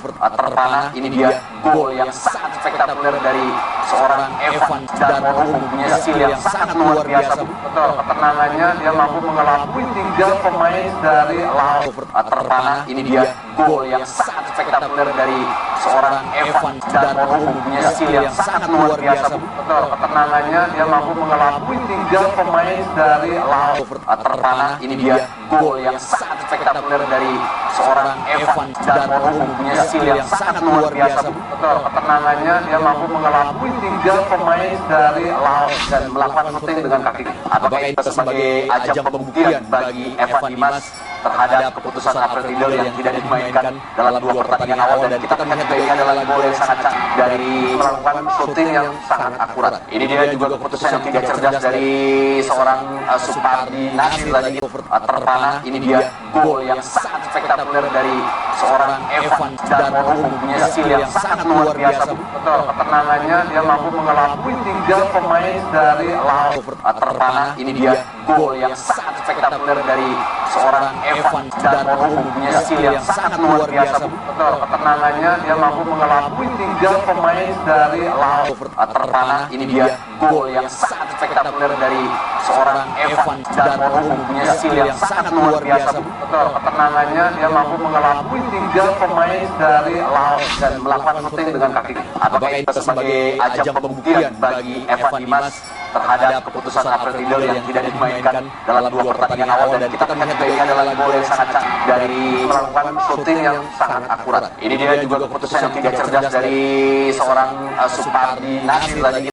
terpana. Ini dia gol yang sangat spektakuler dari seorang Evan Darmono, punya skill yang sangat luar biasa. Betul, ketenangannya dia mampu mengelabui 3 pemain dari Laos terpana. Ini dia gol yang sangat spektakuler dari seorang Evan Darmono, punya skill yang sangat luar biasa. Betul, ketenangannya dia mampu mengelabui 3 pemain dari Laos terpana. Ini dia gol yang sangat spektakuler dari seorang Evan Darmono, punya skill yang sangat luar biasa. Betul, ketenangannya dia mampu mengelabui 3 pemain dari Laos dan melakukan shooting dengan kaki. Apakah itu sebagai ajang pembuktian bagi Evan Dimas terhadap keputusan Alfred Riedel yang tidak dimainkan dalam 2 pertandingan awal, dan kita akan lihat ini adalah gol yang sangat cantik dari melakukan shooting yang sangat akurat. Ini dia juga keputusan yang tidak cerdas dari seorang Supardi Nasir lagi terpana. Ini dia gol yang sangat spektakuler dari seorang Evan Darmono, punya skill yang sangat luar biasa. Betul, ketenangannya dia mampu mengelabui 3 pemain dari Laos terpana. Ini dia gol yang sangat spektakuler dari seorang Evan Darmono, punya skill yang sangat luar biasa. Betul, ketenangannya dia mampu mengelabui 3 pemain dari Laos terpana. Ini dia gol yang sangat spektakuler dari seorang Evan Darmono, punya skill yang sangat luar biasa. Betul, ketenangannya dia mampu mengelabui 3 pemain dari Laos dan melakukan shooting dengan kaki. Apakah itu sebagai ajang pembuktian bagi Evan Dimas terhadap keputusan Alfred Riedel yang tidak dimainkan dalam 2 pertandingan awal, dan kita akan lihat ini adalah gol yang sangat cantik dari melakukan shooting yang sangat akurat. Ini dia juga keputusan yang tidak cerdas dari seorang Supardi Nasir lagi